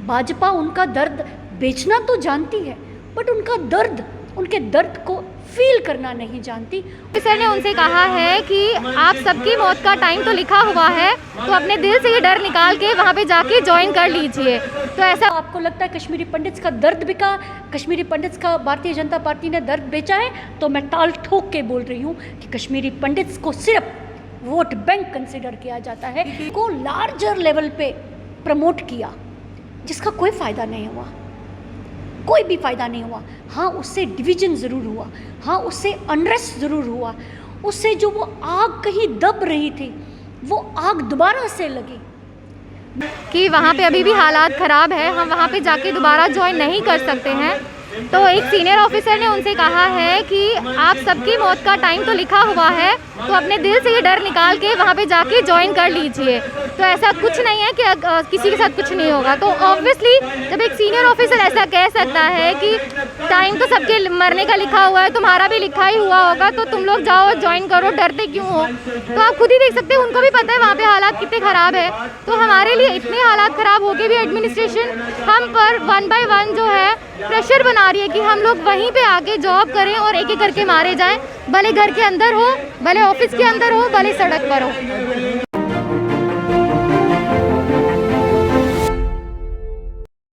भाजपा उनका दर्द बेचना तो जानती है, बट उनका दर्द, उनके दर्द को फील करना नहीं जानती। सर ने उनसे कहा है कि आप सबकी मौत का टाइम तो लिखा हुआ है, तो अपने दिल से ये डर निकाल के वहाँ पे जाके ज्वाइन कर लीजिए। तो ऐसा आपको लगता है कश्मीरी पंडित्स का दर्द बिका, कश्मीरी पंडित्स का भारतीय जनता पार्टी ने दर्द बेचा है? तो मैं ताल ठोक के बोल रही हूँ कि कश्मीरी पंडित्स को सिर्फ वोट बैंक कंसिडर किया जाता है, को लार्जर लेवल पे प्रमोट किया, जिसका कोई फ़ायदा नहीं हुआ, कोई भी फ़ायदा नहीं हुआ। हाँ, उससे डिवीजन ज़रूर हुआ, हाँ उससे अनरेस्ट ज़रूर हुआ, उससे जो वो आग कहीं दब रही थी वो आग दोबारा से लगी। कि वहाँ पे अभी भी हालात ख़राब है, हम वहाँ पे जाके दोबारा ज्वाइन नहीं कर सकते हैं। तो एक सीनियर ऑफिसर ने उनसे कहा है कि आप सबकी मौत का टाइम तो लिखा हुआ है, तो अपने दिल से ये डर निकाल के वहाँ पे जाके ज्वाइन कर लीजिए। तो ऐसा कुछ नहीं है कि किसी के साथ कुछ नहीं होगा। तो ऑब्वियसली जब एक सीनियर ऑफिसर ऐसा कह सकता है कि टाइम तो सबके मरने का लिखा हुआ है, तुम्हारा भी लिखा ही हुआ होगा, तो तुम लोग जाओ ज्वाइन करो, डरते क्यों हो? तो आप खुद ही देख सकते हैं, उनको भी पता है वहाँ पे हालात कितने ख़राब है। तो हमारे लिए इतने हालात ख़राब हो के भी एडमिनिस्ट्रेशन हम पर 1 बाय 1 जो है प्रेशर बना रही है कि हम लोग वहीं पे आके जॉब करें और एक एक करके मारे जाएं, भले घर के अंदर हो, भले ऑफिस के अंदर हो, भले सड़क पर हो।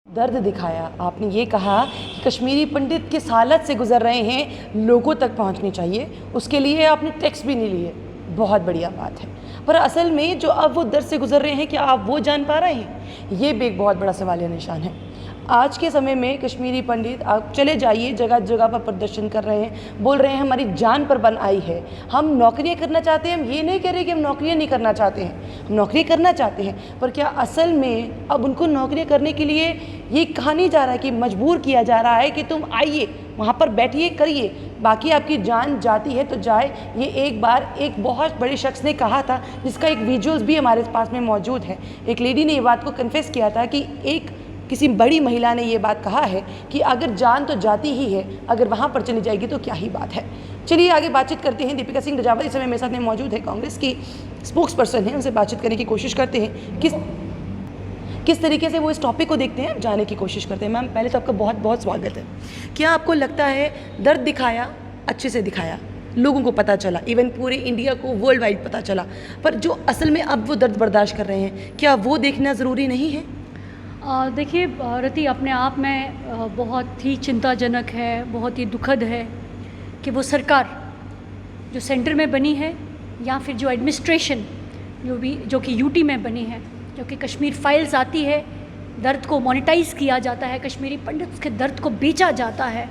दर्द दिखाया, आपने ये कहा कि कश्मीरी पंडित किस हालत से गुजर रहे हैं लोगों तक पहुंचनी चाहिए, उसके लिए आपने टैक्स भी नहीं लिए, बहुत बढ़िया बात है। पर असल में जो अब वो दर्द से गुजर रहे हैं, क्या आप वो जान पा रहे हैं? ये भी एक बहुत बड़ा सवालिया निशान है। आज के समय में कश्मीरी पंडित, आप चले जाइए, जगह जगह पर प्रदर्शन कर रहे हैं, बोल रहे हैं हमारी जान पर बन आई है, हम नौकरियां करना चाहते हैं। हम ये नहीं कह रहे कि हम नौकरियां नहीं करना चाहते हैं, हम नौकरियां करना चाहते हैं, पर क्या असल में अब उनको नौकरियां करने के लिए ये कहा नहीं जा रहा है कि मजबूर किया जा रहा है कि तुम आइए, वहाँ पर बैठिए, करिए, बाकी आपकी जान जाती है तो जाए। ये एक बार एक बहुत बड़े शख्स ने कहा था, जिसका एक विजुअल्स भी हमारे पास में मौजूद है। एक लेडी ने ये बात को कन्फेस किया था कि किसी बड़ी महिला ने ये बात कहा है कि अगर जान तो जाती ही है, अगर वहाँ पर चली जाएगी तो क्या ही बात है। चलिए आगे बातचीत करते हैं। दीपिका सिंह रजावत इस समय मेरे साथ में मौजूद है, कांग्रेस की स्पोक्स पर्सन है, उनसे बातचीत करने की कोशिश करते हैं, किस तरीके से वो इस टॉपिक को देखते हैं, जाने की कोशिश करते हैं। मैम, पहले तो आपका बहुत बहुत स्वागत है। क्या आपको लगता है दर्द दिखाया, अच्छे से दिखाया, लोगों को पता चला, इवन पूरे इंडिया को वर्ल्ड वाइड पता चला, पर जो असल में अब वो दर्द बर्दाश्त कर रहे हैं, क्या वो देखना ज़रूरी नहीं है? देखिए रति, अपने आप में बहुत ही चिंताजनक है, बहुत ही दुखद है कि वो सरकार जो सेंटर में बनी है, या फिर जो एडमिनिस्ट्रेशन जो कि यूटी में बनी है, जो कि कश्मीर फाइल्स आती है, दर्द को मोनेटाइज किया जाता है, कश्मीरी पंडित्स के दर्द को बेचा जाता है,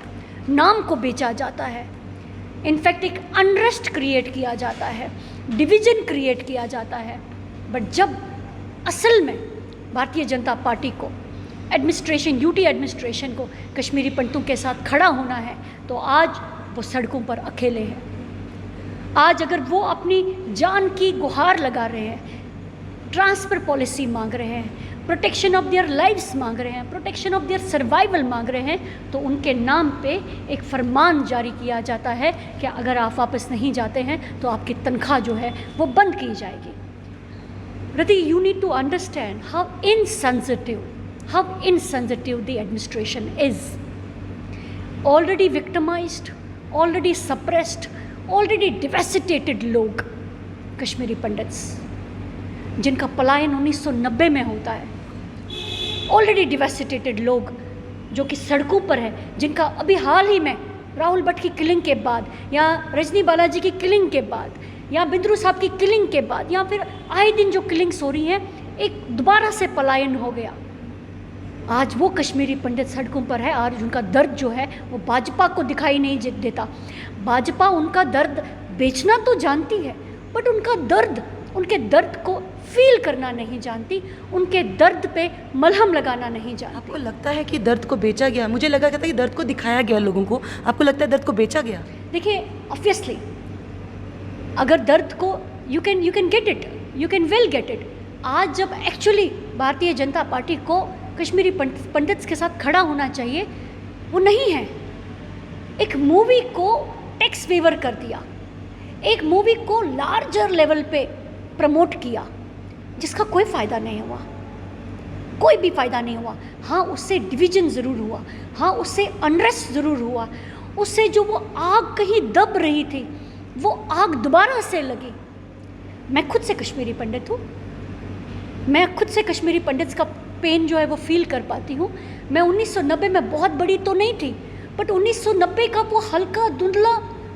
नाम को बेचा जाता है, इनफैक्ट एक अनरेस्ट क्रिएट किया जाता है, डिवीज़न क्रिएट किया जाता है। बट जब असल में भारतीय जनता पार्टी को, एडमिनिस्ट्रेशन, यूटी एडमिनिस्ट्रेशन को कश्मीरी पंडितों के साथ खड़ा होना है, तो आज वो सड़कों पर अकेले हैं। आज अगर वो अपनी जान की गुहार लगा रहे हैं, ट्रांसफ़र पॉलिसी मांग रहे हैं, प्रोटेक्शन ऑफ देयर लाइव्स मांग रहे हैं, प्रोटेक्शन ऑफ देयर सर्वाइवल मांग रहे हैं, तो उनके नाम पे एक फरमान जारी किया जाता है कि अगर आप वापस नहीं जाते हैं तो आपकी तनख्वाह जो है वो बंद की जाएगी। Rati, you need to understand how insensitive the administration is. Already victimized, already suppressed, already devastated लोग, कश्मीरी पंडित्स, जिनका पलायन 1990 में होता है, ऑलरेडी डिवेस्टेटेड लोग जो कि सड़कों पर है, जिनका अभी हाल ही में राहुल भट्ट की किलिंग के बाद, या रजनी बालाजी की किलिंग के बाद, या बिंद्रू साहब की किलिंग के बाद, या फिर आए दिन जो किलिंग्स हो रही हैं, एक दोबारा से पलायन हो गया। आज वो कश्मीरी पंडित सड़कों पर है और उनका दर्द जो है वो भाजपा को दिखाई नहीं देता। भाजपा उनका दर्द बेचना तो जानती है, बट उनका दर्द, उनके दर्द को फील करना नहीं जानती, उनके दर्द पे मलहम लगाना नहीं जानती। आपको लगता है कि दर्द को बेचा गया? मुझे लगा था कि दर्द को दिखाया गया लोगों को, आपको लगता है दर्द को बेचा गया? देखिए, ऑब्वियसली अगर दर्द को you can get it, you can well get it. आज जब एक्चुअली भारतीय जनता पार्टी को कश्मीरी पंडित्स के साथ खड़ा होना चाहिए, वो नहीं है। एक मूवी को टैक्स वेवर कर दिया, एक मूवी को लार्जर लेवल पे प्रमोट किया, जिसका कोई फ़ायदा नहीं हुआ। कोई भी फ़ायदा नहीं हुआ। हाँ, उससे डिवीजन ज़रूर हुआ, हाँ उससे अनरेस्ट ज़रूर हुआ, उससे जो वो आग कहीं दब रही थी वो आग दोबारा से लगी। मैं खुद से कश्मीरी पंडित हूँ, मैं खुद से कश्मीरी पंडित का पेन जो है वो फील कर पाती हूँ। मैं 1990 में बहुत बड़ी तो नहीं थी, बट 1990 का वो हल्का धुंधला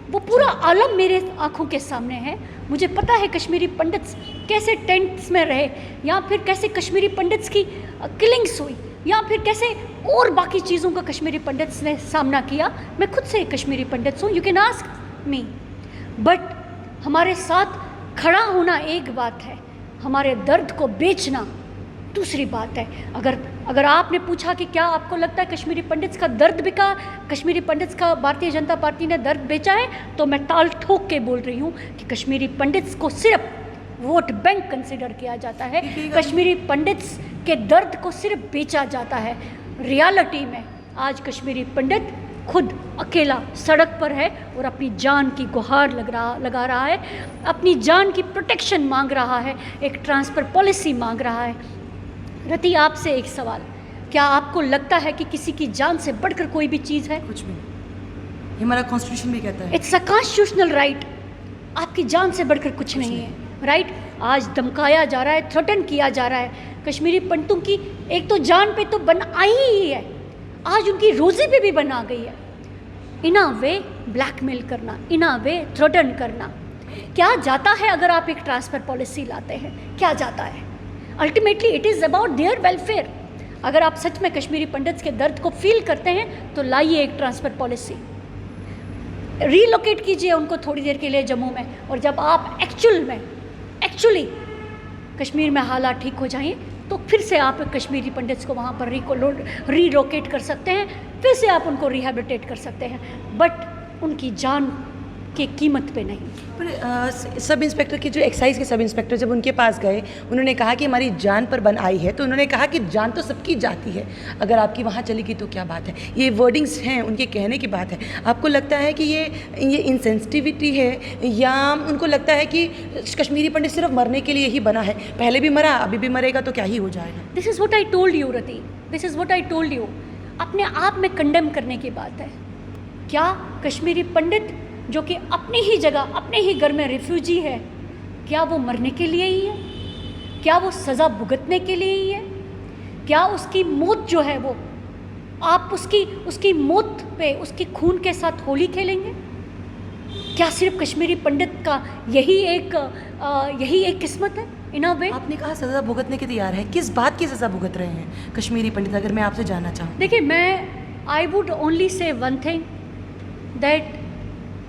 वो पूरा आलम मेरे आँखों के सामने है। मुझे पता है कश्मीरी पंडित्स कैसे टेंट्स में रहे, या फिर कैसे कश्मीरी पंडित्स की किलिंग्स हुई, या फिर कैसे और बाकी चीज़ों का कश्मीरी पंडित्स ने सामना किया। मैं खुद से कश्मीरी पंडित्स हूँ, you can ask me. But हमारे साथ खड़ा होना एक बात है, हमारे दर्द को बेचना दूसरी बात है। अगर आपने पूछा कि क्या आपको लगता है कश्मीरी पंडित्स का दर्द बिका, कश्मीरी पंडित्स का भारतीय जनता पार्टी ने दर्द बेचा है, तो मैं ताल ठोक के बोल रही हूँ कि कश्मीरी पंडित्स को सिर्फ वोट बैंक कंसिडर किया जाता है, कश्मीरी पंडित्स के दर्द को सिर्फ बेचा जाता है। रियलिटी में आज कश्मीरी पंडित खुद अकेला सड़क पर है और अपनी जान की गुहार लगा रहा है, अपनी जान की प्रोटेक्शन मांग रहा है, एक ट्रांसफ़र पॉलिसी मांग रहा है। रति, आपसे एक सवाल, क्या आपको लगता है कि किसी की जान से बढ़कर कोई भी चीज़ है? कुछ भी नहीं, ये हमारा कॉन्स्टिट्यूशन भी कहता है। इट्स अ कॉन्स्टिट्यूशनल राइट, आपकी जान से बढ़कर कुछ नहीं है, राइट? आज धमकाया जा रहा है, थ्रेटन किया जा रहा है कश्मीरी पंडितों की, एक तो जान पे तो बन आई ही है, आज उनकी रोज़ी पे भी बना गई है। इन अ वे ब्लैकमेल करना, इन अ वे थ्रेटन करना, क्या जाता है अगर आप एक ट्रांसफ़र पॉलिसी लाते हैं? क्या जाता है? Ultimately it is about their welfare. अगर आप सच में कश्मीरी पंडित्स के दर्द को फील करते हैं तो लाइए एक ट्रांसफ़र पॉलिसी, रीलोकेट कीजिए उनको थोड़ी देर के लिए जम्मू में, और जब आप एक्चुअली कश्मीर में हालात ठीक हो जाएं तो फिर से आप कश्मीरी पंडित्स को वहाँ पर रीलोकेट कर सकते हैं, फिर से आप उनको रिहेबिलिटेट कर सकते हैं, बट उनकी जान की कीमत पे नहीं। पर सब इंस्पेक्टर के जो एक्साइज के सब इंस्पेक्टर जब उनके पास गए, उन्होंने कहा कि हमारी जान पर बन आई है, तो उन्होंने कहा कि जान तो सबकी जाती है, अगर आपकी वहाँ चलेगी तो क्या बात है। ये वर्डिंग्स हैं, उनके कहने की बात है। आपको लगता है कि ये इनसेंसिटिविटी है, या उनको लगता है कि कश्मीरी पंडित सिर्फ मरने के लिए ही बना है? पहले भी मरा, अभी भी मरेगा, तो क्या ही हो जाएगा। This is what I told you Rati, this is what I told you. अपने आप में कंडेम करने की बात है। क्या कश्मीरी पंडित जो कि अपनी ही जगह, अपने ही घर में रिफ्यूजी है, क्या वो मरने के लिए ही है? क्या वो सज़ा भुगतने के लिए ही है? क्या उसकी मौत जो है वो आप उसकी मौत पे उसकी खून के साथ होली खेलेंगे? क्या सिर्फ कश्मीरी पंडित का यही एक किस्मत है? इन अ वे आपने कहा सज़ा भुगतने के तैयार है, किस बात की सज़ा भुगत रहे हैं कश्मीरी पंडित, अगर मैं आपसे जानना चाहूँ? देखिए, I would only say one thing, that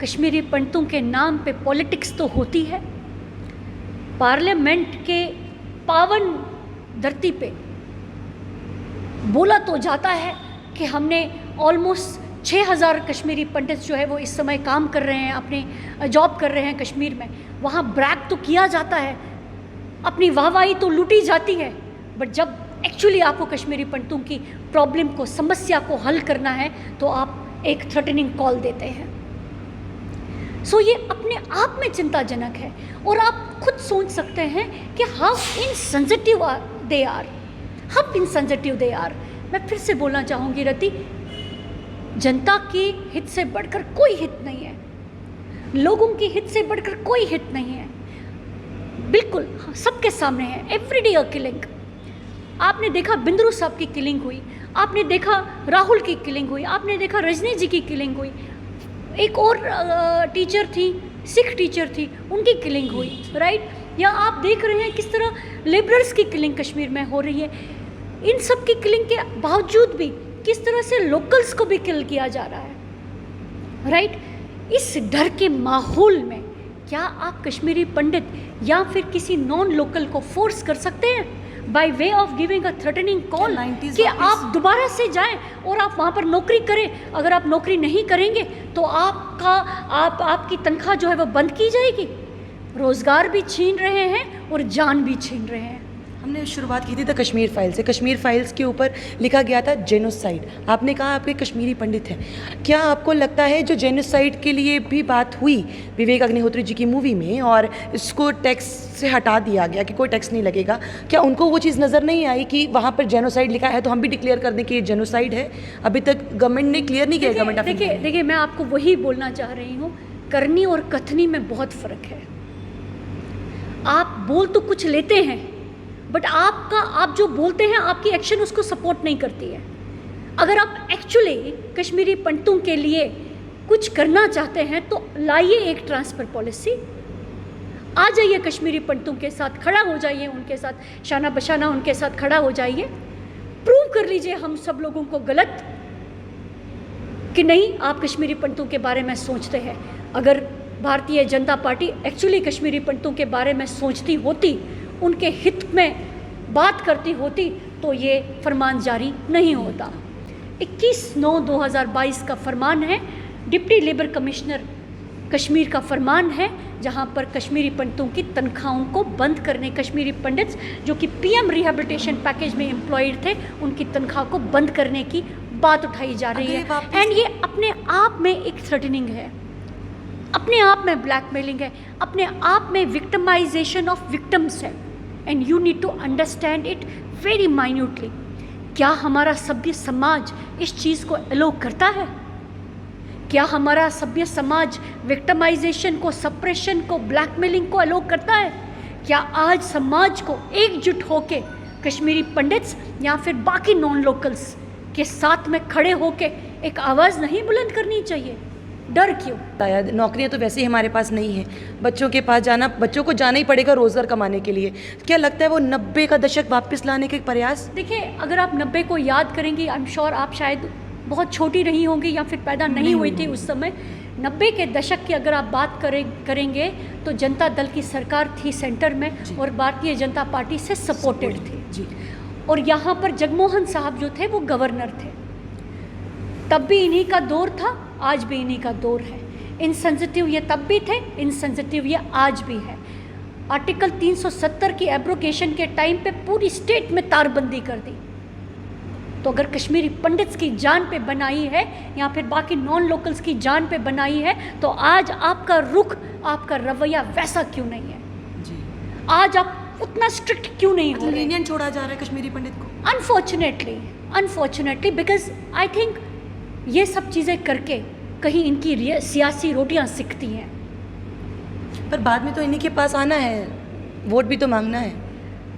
Kashmiri पंडितों के नाम पे पॉलिटिक्स तो होती है, पार्लियामेंट के पावन धरती पे बोला तो जाता है कि हमने ऑलमोस्ट 6000 कश्मीरी पंडित जो है वो इस समय काम कर रहे हैं, अपने जॉब कर रहे हैं कश्मीर में, वहाँ ब्रैग तो किया जाता है, अपनी वाहवाही तो लूटी जाती है, बट जब एक्चुअली आपको कश्मीरी पंडितों की प्रॉब्लम को, समस्या को हल करना है, तो आप एक थ्रेटनिंग कॉल देते हैं। सो ये अपने आप में चिंताजनक है, और आप खुद सोच सकते हैं कि how insensitive they are, how insensitive they are. मैं फिर से बोलना चाहूँगी रति, जनता की हित से बढ़कर कोई हित नहीं है, लोगों की हित से बढ़कर कोई हित नहीं है, बिल्कुल सबके सामने है। Everyday a killing. आपने देखा बिंद्रू साहब की किलिंग हुई, आपने देखा राहुल की किलिंग हुई, आपने देखा रजनी जी की किलिंग हुई, एक और टीचर थी, सिख टीचर थी, उनकी किलिंग हुई, राइट? या आप देख रहे हैं किस तरह लिबरल्स की किलिंग कश्मीर में हो रही है। इन सब की किलिंग के बावजूद भी किस तरह से लोकल्स को भी किल किया जा रहा है, राइट? इस डर के माहौल में क्या आप कश्मीरी पंडित या फिर किसी नॉन लोकल को फोर्स कर सकते हैं by way of giving a threatening call कि आप दोबारा से जाएं और आप वहाँ पर नौकरी करें? अगर आप नौकरी नहीं करेंगे तो आपकी तनख्वाह जो है वो बंद की जाएगी। रोज़गार भी छीन रहे हैं और जान भी छीन रहे हैं। हमने शुरुआत की थी द कश्मीर फाइल से। कश्मीर फाइल्स के ऊपर लिखा गया था जेनोसाइड। आपने कहा आपके कश्मीरी पंडित हैं, क्या आपको लगता है जो जेनोसाइड के लिए भी बात हुई विवेक अग्निहोत्री जी की मूवी में और इसको टैक्स से हटा दिया गया कि कोई टैक्स नहीं लगेगा, क्या उनको वो चीज़ नज़र नहीं आई कि वहाँ पर जेनोसाइड लिखा है तो हम भी डिक्लेयर कर दें कि ये जेनोसाइड है? अभी तक गवर्नमेंट ने क्लियर नहीं किया। गवर्नमेंट देखिए मैं आपको वही बोलना चाह रही हूँ, करनी और कथनी में बहुत फ़र्क है। आप बोल तो कुछ लेते हैं, बट आप जो बोलते हैं आपकी एक्शन उसको सपोर्ट नहीं करती है। अगर आप एक्चुअली कश्मीरी पंडितों के लिए कुछ करना चाहते हैं तो लाइए एक ट्रांसफ़र पॉलिसी, आ जाइए कश्मीरी पंडितों के साथ, खड़ा हो जाइए उनके साथ, शाना बशाना उनके साथ खड़ा हो जाइए, प्रूव कर लीजिए हम सब लोगों को गलत कि नहीं आप कश्मीरी पंडितों के बारे में सोचते हैं। अगर भारतीय जनता पार्टी एक्चुअली कश्मीरी पंडितों के बारे में सोचती होती, उनके हित में बात करती होती, तो ये फरमान जारी नहीं होता। 21/9/2022 का फरमान है, डिप्टी लेबर कमिश्नर कश्मीर का फरमान है, जहां पर कश्मीरी पंडितों की तनख्वाहों को बंद करने, कश्मीरी पंडित्स जो कि पीएम रिहेबिलिटेशन पैकेज में एम्प्लॉयड थे, उनकी तनख्वाह को बंद करने की बात उठाई जा रही है। एंड ये अपने आप में एक थ्रेटनिंग है, अपने आप में ब्लैकमेलिंग है, अपने आप में विक्टिमाइजेशन ऑफ विक्टिम्स है। And you need to understand it very minutely. क्या हमारा सभ्य समाज इस चीज़ को अलो करता है? क्या हमारा सभ्य समाज विक्टिमाइजेशन को, सप्रेशन को, ब्लैकमेलिंग को अलो करता है? क्या आज समाज को एकजुट होके कश्मीरी पंडित्स या फिर बाकी नॉन लोकल्स के साथ में खड़े होके एक आवाज़ नहीं बुलंद करनी चाहिए? डर क्यों? शायद नौकरियां तो वैसे ही हमारे पास नहीं है, बच्चों के पास जाना, बच्चों को जाना ही पड़ेगा रोज़गार कमाने के लिए। क्या लगता है वो 90 का दशक वापस लाने के प्रयास? देखिए, अगर आप 90 को याद करेंगी, आई एम श्योर आप शायद बहुत छोटी रही होंगी या फिर पैदा नहीं हुई थी उस समय। 90 के दशक की अगर आप बात करेंगे तो जनता दल की सरकार थी सेंटर में और भारतीय जनता पार्टी से सपोर्टेड थी जी। और यहाँ पर जगमोहन साहब जो थे वो गवर्नर थे। तब भी इन्हीं का दौर था, आज भी इन्हीं का दौर है। इनसेंसिटिव ये तब भी थे, इनसेंसिटिव ये आज भी है। आर्टिकल 370 की एब्रोगेशन के टाइम पे पूरी स्टेट में तारबंदी कर दी। तो अगर कश्मीरी पंडित्स की जान पे बनाई है या फिर बाकी नॉन लोकल्स की जान पे बनाई है, तो आज आपका रुख, आपका रवैया वैसा क्यों नहीं है जी? आज आप उतना स्ट्रिक्ट क्यों नहीं हो रहे? लीनियंट छोड़ा जा रहा है कश्मीरी पंडित को। अनफॉर्चुनेटली बिकॉज आई थिंक ये सब चीज़ें करके कहीं इनकी सियासी रोटियां सिकती हैं। पर बाद में तो इन्हीं के पास आना है, वोट भी तो मांगना है।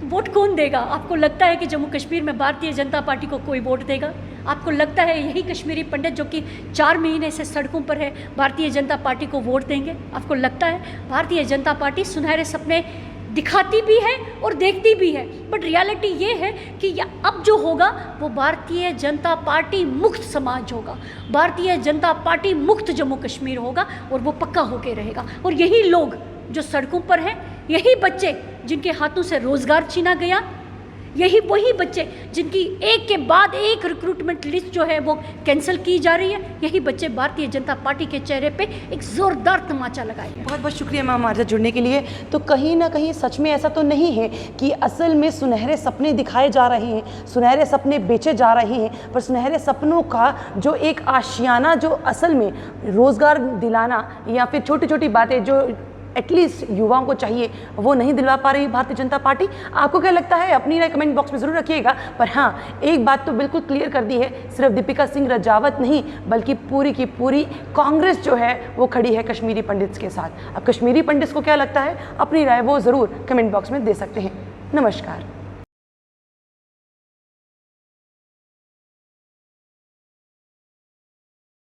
वोट कौन देगा? आपको लगता है कि जम्मू कश्मीर में भारतीय जनता पार्टी को कोई वोट देगा? आपको लगता है यही कश्मीरी पंडित जो कि 4 महीने से सड़कों पर है भारतीय जनता पार्टी को वोट देंगे? आपको लगता है? भारतीय जनता पार्टी सुनहरे सपने दिखाती भी है और देखती भी है, बट रियलिटी ये है कि अब जो होगा वो भारतीय जनता पार्टी मुक्त समाज होगा, भारतीय जनता पार्टी मुक्त जम्मू कश्मीर होगा और वो पक्का होके रहेगा। और यही लोग जो सड़कों पर हैं, यही बच्चे जिनके हाथों से रोज़गार छीना गया, यही वही बच्चे जिनकी एक के बाद एक रिक्रूटमेंट लिस्ट जो है वो कैंसिल की जा रही है, यही बच्चे भारतीय जनता पार्टी के चेहरे पे एक ज़ोरदार तमाचा लगाएंगे। बहुत बहुत शुक्रिया मैम हमारे साथ जुड़ने के लिए। तो कहीं ना कहीं सच में ऐसा तो नहीं है कि असल में सुनहरे सपने दिखाए जा रहे हैं, सुनहरे सपने बेचे जा रहे हैं, पर सुनहरे सपनों का जो एक आशियाना, जो असल में रोज़गार दिलाना या फिर छोटी छोटी बातें जो एटलीस्ट युवाओं को चाहिए, वो नहीं दिलवा पा रही भारतीय जनता पार्टी। आपको क्या लगता है? अपनी राय कमेंट बॉक्स में ज़रूर रखिएगा। पर हाँ, एक बात तो बिल्कुल क्लियर कर दी है, सिर्फ दीपिका सिंह रजावत नहीं बल्कि पूरी की पूरी कांग्रेस जो है वो खड़ी है कश्मीरी पंडित्स के साथ। अब कश्मीरी पंडित्स को क्या लगता है, अपनी राय वो ज़रूर कमेंट बॉक्स में दे सकते हैं। नमस्कार।